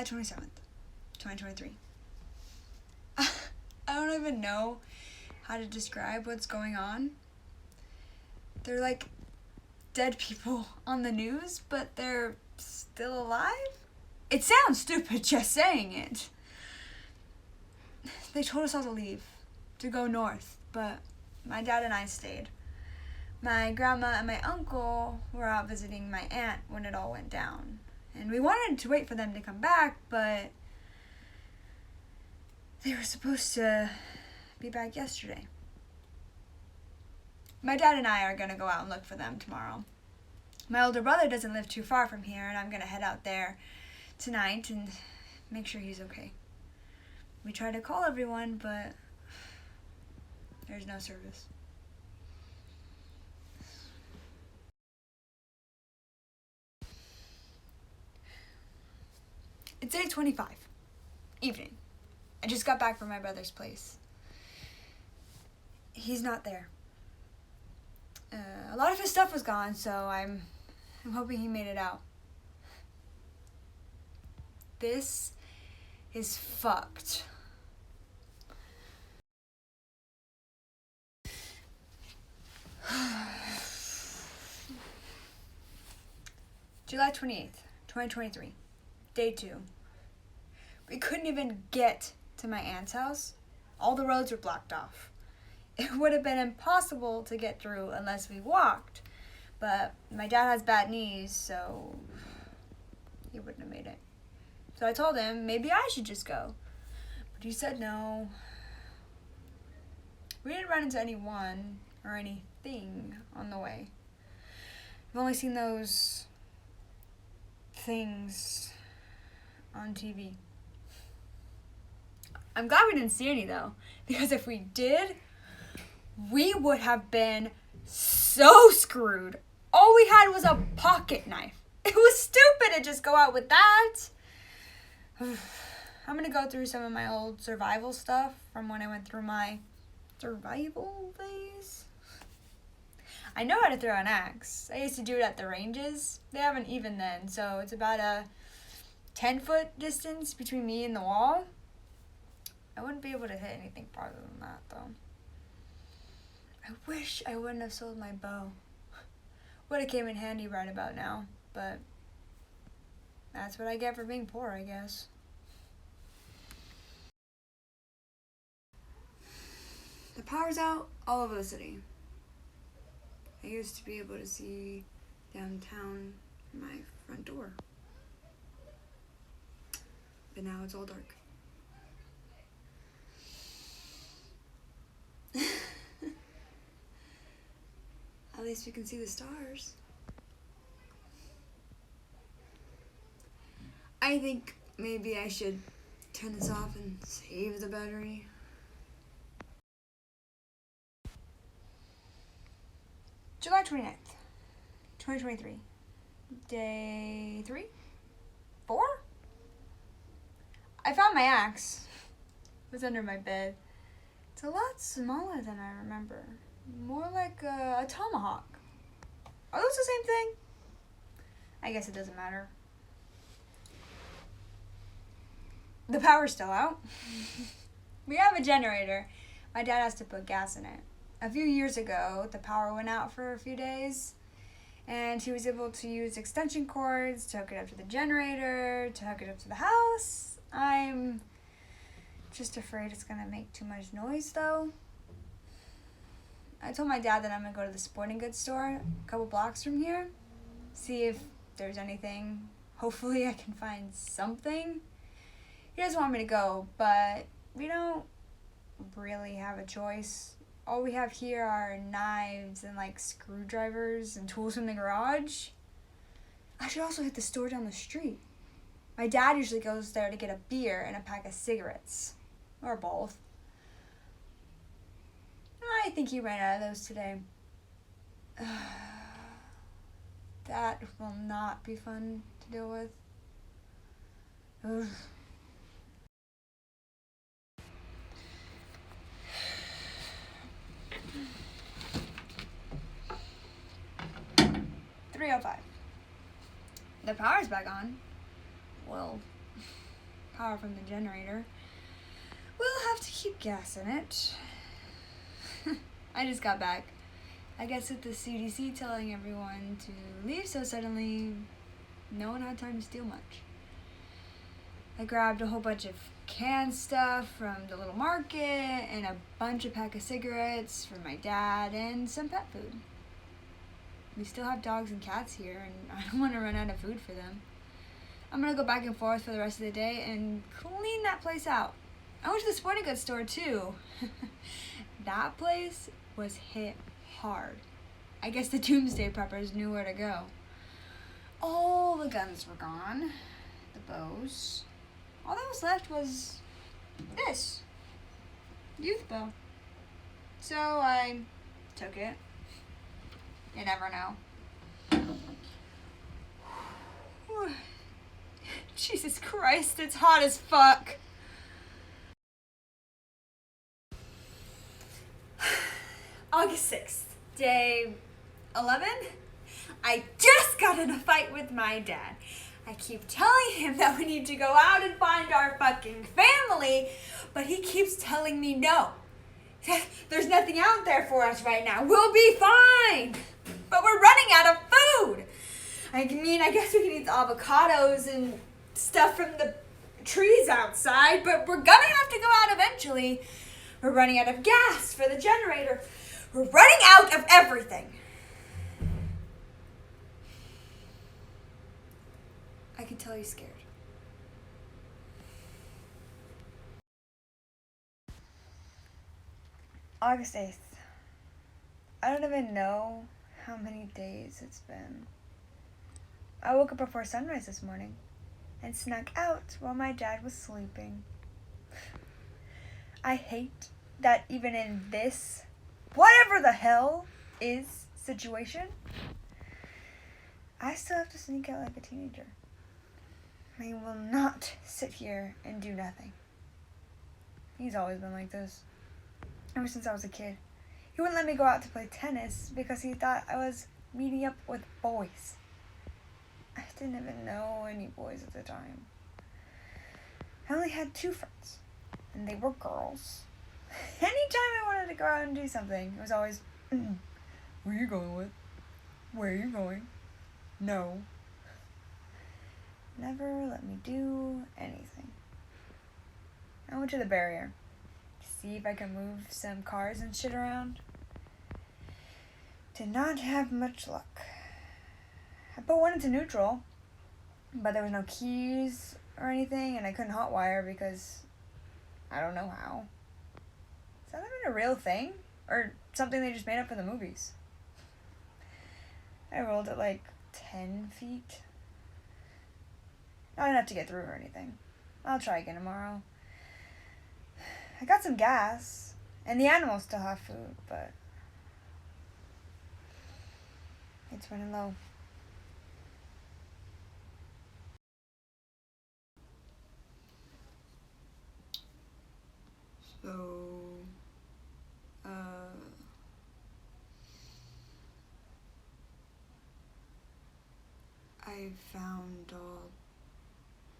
July 27th, 2023. I don't even know how to describe what's going on. They're like dead people on the news, but they're still alive? It sounds stupid just saying it. They told us all to leave, to go north, but my dad and I stayed. My grandma and my uncle were out visiting my aunt when it all went down. And we wanted to wait for them to come back, but they were supposed to be back yesterday. My dad and I are going to go out and look for them tomorrow. My older brother doesn't live too far from here, and I'm going to head out there tonight and make sure he's okay. We tried to call everyone, but there's no service. It's 8:25, evening. I just got back from my brother's place. He's not there. A lot of his stuff was gone, so I'm hoping he made it out. This is fucked. July 28th, 2023. Day 2. We couldn't even get to my aunt's house. All the roads were blocked off. It would have been impossible to get through unless we walked. But my dad has bad knees, so he wouldn't have made it. So I told him maybe I should just go. But he said no. We didn't run into anyone or anything on the way. I've only seen those things on TV. I'm glad we didn't see any though, because if we did, we would have been so screwed. All we had was a pocket knife. It was stupid to just go out with that. I'm gonna go through some of my old survival stuff from when I went through my survival phase. I know how to throw an axe. I used to do it at the ranges. They haven't even then, so it's about a 10-foot distance between me and the wall. I wouldn't be able to hit anything farther than that, though. I wish I wouldn't have sold my bow. Would have came in handy right about now, but that's what I get for being poor, I guess. The power's out all over the city. I used to be able to see downtown from my front door. But now it's all dark. At least we can see the stars. I think maybe I should turn this off and save the battery. July 29th, 2023. Day 3? 4? I found my axe. It was under my bed. It's a lot smaller than I remember. More like a tomahawk. Are those the same thing? I guess it doesn't matter. The power's still out. We have a generator. My dad has to put gas in it. A few years ago, the power went out for a few days, and he was able to use extension cords to hook it up to the generator, to hook it up to the house. I'm just afraid it's gonna make too much noise, though. I told my dad that I'm gonna go to the sporting goods store a couple blocks from here, see if there's anything. Hopefully I can find something. He doesn't want me to go, but we don't really have a choice. All we have here are knives and like screwdrivers and tools from the garage. I should also hit the store down the street. My dad usually goes there to get a beer and a pack of cigarettes. Or both. I think he ran out of those today. That will not be fun to deal with. Ugh. $3:05. The power's back on. Well, power from the generator. We'll have to keep gas in it. I just got back. I guess with the CDC telling everyone to leave so suddenly, no one had time to steal much. I grabbed a whole bunch of canned stuff from the little market and a bunch of pack of cigarettes for my dad and some pet food. We still have dogs and cats here, and I don't want to run out of food for them. I'm going to go back and forth for the rest of the day and clean that place out. I went to the sporting goods store too. That place was hit hard. I guess the doomsday preppers knew where to go. All the guns were gone. The bows. All that was left was this. Youth bow. So I took it. You never know. Jesus Christ, it's hot as fuck. August 6th, day 11. I just got in a fight with my dad. I keep telling him that we need to go out and find our fucking family, but he keeps telling me no. There's nothing out there for us right now. We'll be fine. But we're running out of food. I mean, I guess we can eat the avocados and stuff from the trees outside, but we're gonna have to go out eventually. We're running out of gas for the generator. We're running out of everything. I can tell you're scared. August 8th. I don't even know how many days it's been. I woke up before sunrise this morning and snuck out while my dad was sleeping. I hate that even in this, whatever the hell is situation, I still have to sneak out like a teenager. I will not sit here and do nothing. He's always been like this, ever since I was a kid. He wouldn't let me go out to play tennis because he thought I was meeting up with boys. I didn't even know any boys at the time. I only had 2 friends, and they were girls. Anytime I wanted to go out and do something, it was always, who are you going with? Where are you going? No. Never let me do anything. I went to the barrier to see if I could move some cars and shit around. Did not have much luck. I put one into neutral, but there was no keys or anything, and I couldn't hotwire because I don't know how. Is that even a real thing? Or something they just made up in the movies? I rolled it like 10 feet. Not enough to get through or anything. I'll try again tomorrow. I got some gas, and the animals still have food, but it's running low. So, I found all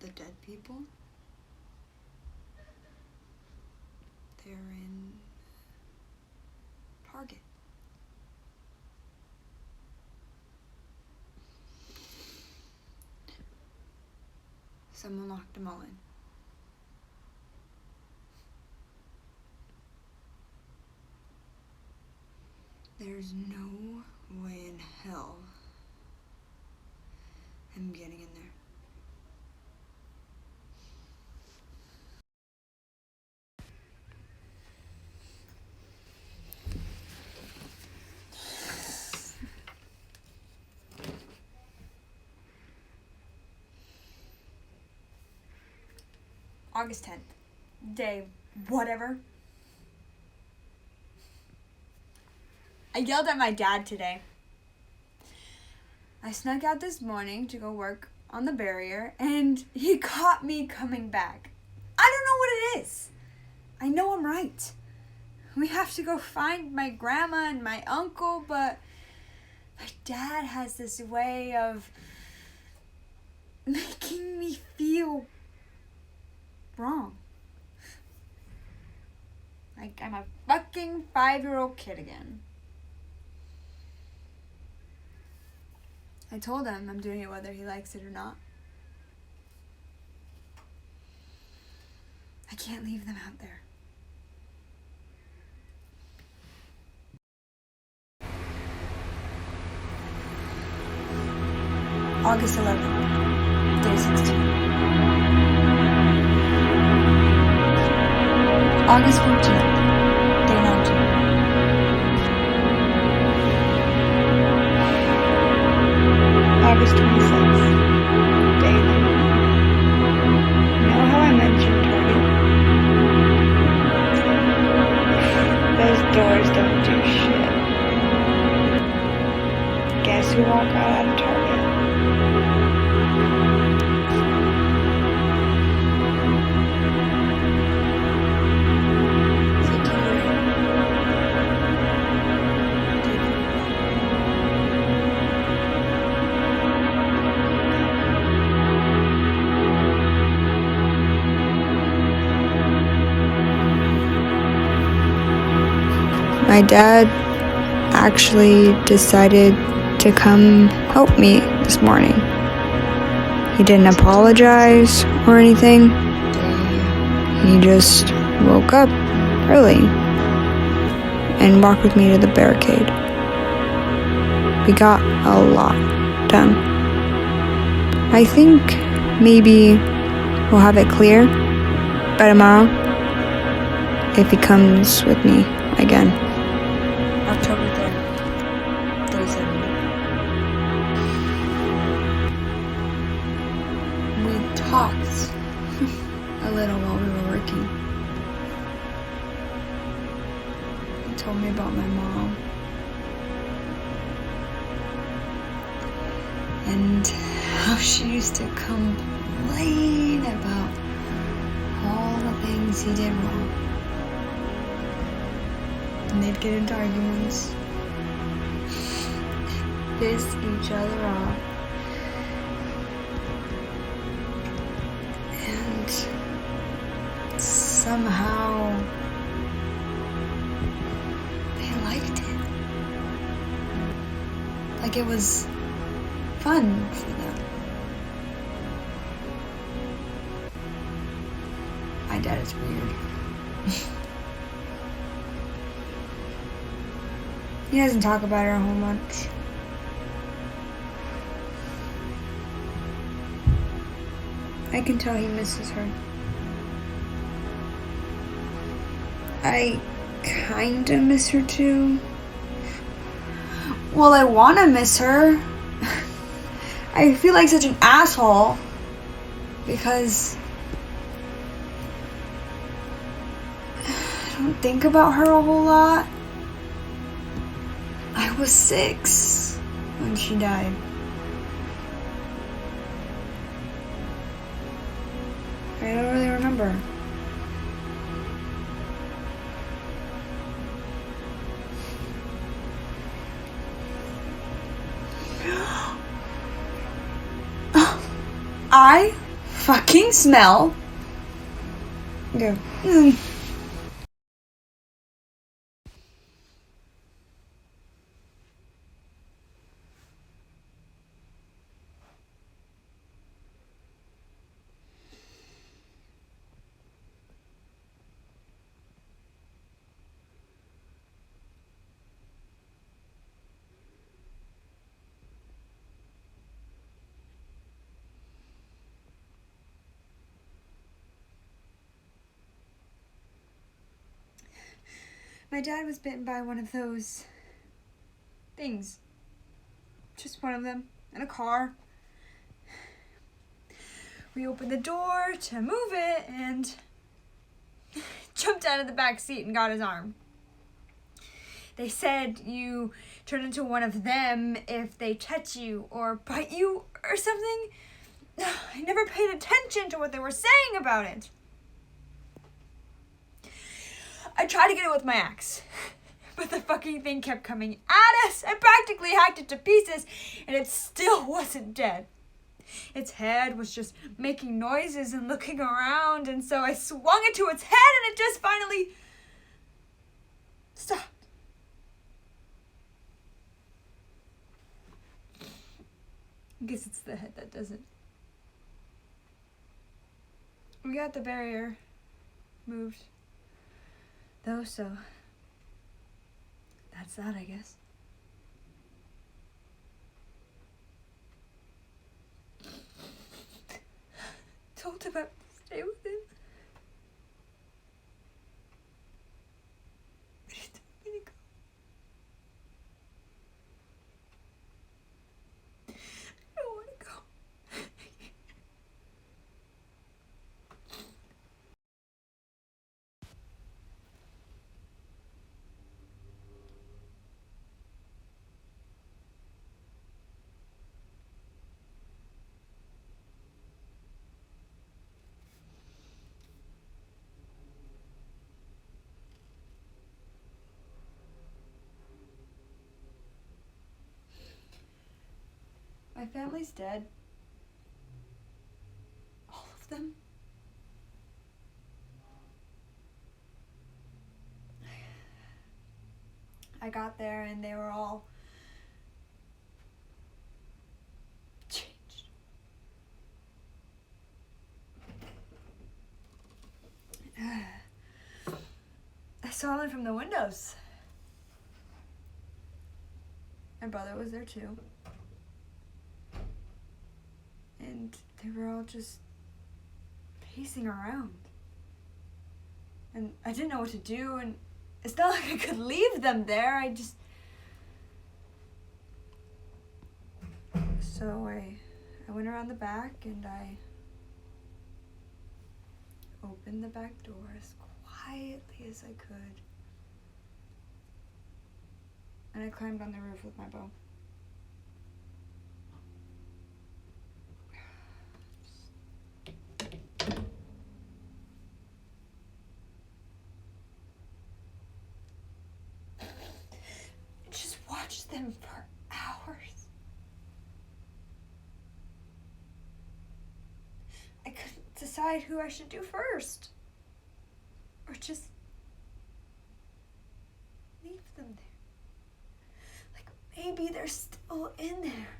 the dead people. They're in Target. Someone locked them all in. There's no way in hell I'm getting in there. August 10th. Day whatever. I yelled at my dad today. I snuck out this morning to go work on the barrier, and he caught me coming back. I don't know what it is. I know I'm right. We have to go find my grandma and my uncle, but my dad has this way of making me feel wrong. Like, I'm a fucking 5-year-old kid again. I told him I'm doing it whether he likes it or not. I can't leave them out there. August 11th, day 16. August 14th, day 19. August 26th, day 11. You know how I mentioned Target? Those doors don't do shit. Guess who walked right out of Target? My dad actually decided to come help me this morning. He didn't apologize or anything. He just woke up early and walked with me to the barricade. We got a lot done. I think maybe we'll have it clear by tomorrow if he comes with me again. October 3rd, day 70. We talked a little while we were working. He told me about my mom. And how she used to complain about all the things he did wrong. And they'd get into arguments, piss each other off, and somehow they liked it. Like it was fun for them. My dad is weird. He doesn't talk about her a whole bunch. I can tell he misses her. I kinda miss her too. Well, I wanna miss her. I feel like such an asshole because I don't think about her a whole lot. I was 6 when she died. I don't really remember. I fucking smell. Go. My dad was bitten by one of those things. Just one of them in a car. We opened the door to move it and jumped out of the back seat and got his arm. They said you turn into one of them if they touch you or bite you or something. I never paid attention to what they were saying about it. I tried to get it with my axe, but the fucking thing kept coming at us. I practically hacked it to pieces, and it still wasn't dead. Its head was just making noises and looking around, and so I swung it to its head and it just finally stopped. I guess it's the head that does it. We got the barrier moved, though, so that's that, I guess. Told him I would stay with him. But he told me to go. I don't want to go. My family's dead. All of them. I got there and they were all changed. I saw them from the windows. My brother was there too. And they were all just pacing around. And I didn't know what to do, and it's not like I could leave them there. So I went around the back and I opened the back door as quietly as I could. And I climbed on the roof with my bow. Just watched them for hours. I couldn't decide who I should do first. Or just leave them there. Like maybe they're still in there.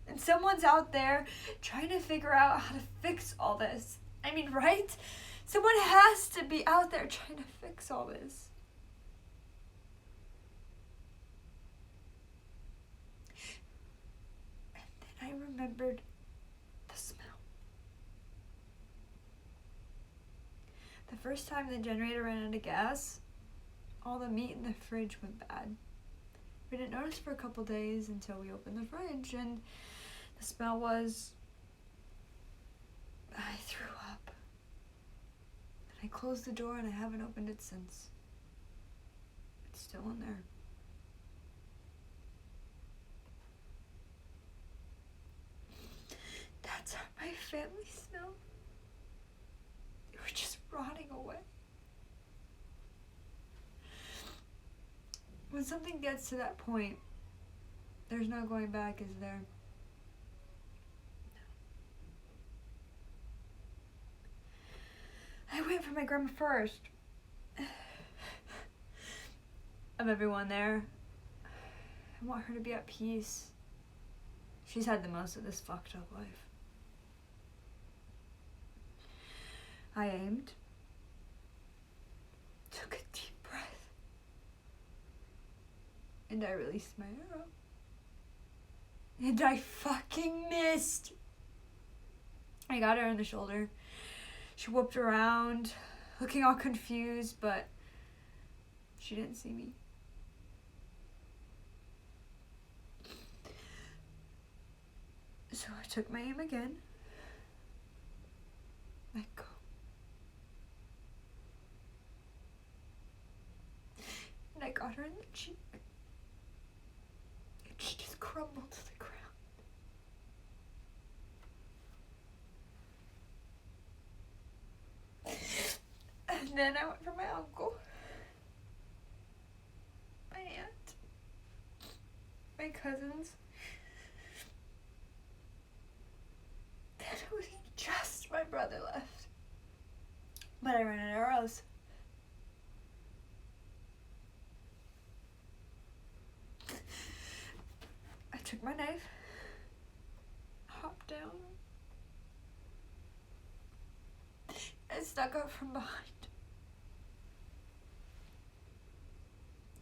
And someone's out there trying to figure out how to fix all this. I mean, right? Someone has to be out there trying to fix all this. And then I remembered the smell. The first time the generator ran out of gas, all the meat in the fridge went bad. We didn't notice for a couple days until we opened the fridge, and the smell was... I threw up. And I closed the door and I haven't opened it since. It's still in there. That's how my family smelled. They were just rotting away. When something gets to that point, there's no going back, is there? I went for my grandma first. Of everyone there, I want her to be at peace. She's had the most of this fucked up life. I aimed, took a deep breath, and I released my arrow. And I fucking missed. I got her in the shoulder. She whooped around, looking all confused, but she didn't see me. So I took my aim again. Let go. And I got her in the cheek. And she just crumbled to the ground. And then I went for my uncle, my aunt, my cousins. my knife, hopped down, and snuck up from behind.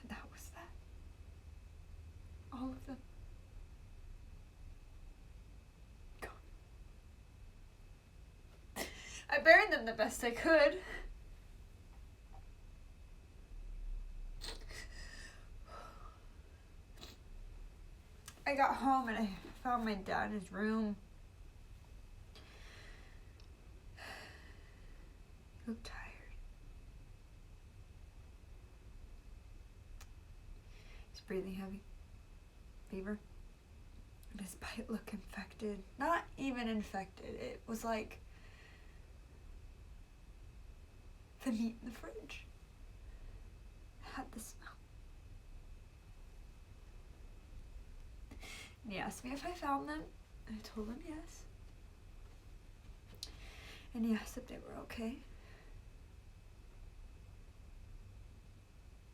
And that was that. All of them. Gone. I buried them the best I could. I got home and I found my dad in his room. He looked tired. He's breathing heavy. Fever. And his bite looked infected. Not even infected. It was like the meat in the fridge. It had the smell. And he asked me if I found them. I told him yes. And he asked if they were okay.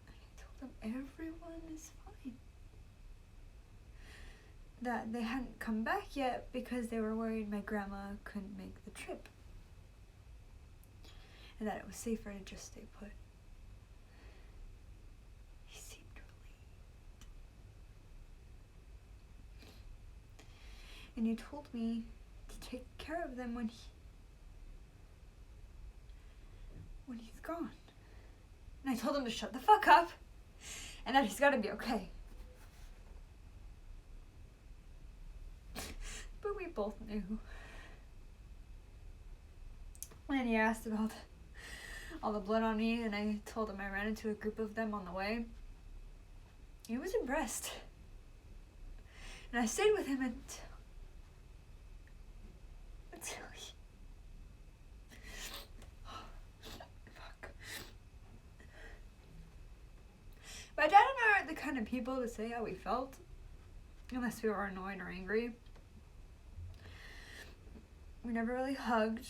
And I told him everyone is fine. That they hadn't come back yet because they were worried my grandma couldn't make the trip. And that it was safer to just stay put. He seemed relieved. And you told me to take care of them when he's gone. And I told him to shut the fuck up and that he's gotta be okay. But we both knew. And he asked about all the blood on me, and I told him I ran into a group of them on the way. He was impressed. And I stayed with him until he... Fuck. My dad and I aren't the kind of people to say how we felt, unless we were annoyed or angry. We never really hugged.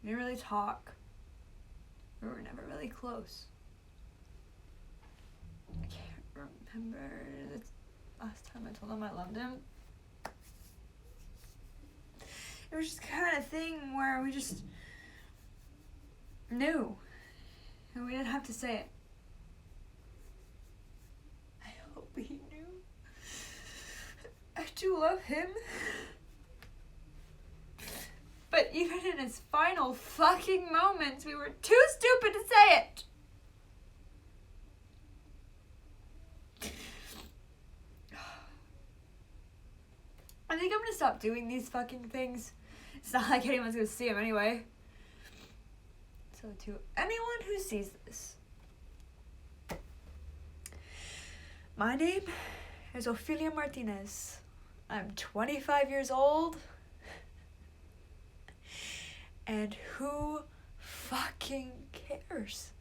We didn't really talk. We were never really close. I can't remember the last time I told him I loved him. It was just kind of thing where we just knew. And we didn't have to say it. I hope he knew. I do love him. But even in his final fucking moments, we were too stupid to say it. I think I'm gonna stop doing these fucking things. It's not like anyone's gonna see him anyway. So to anyone who sees this, my name is Ophelia Martinez. I'm 25 years old. And who fucking cares?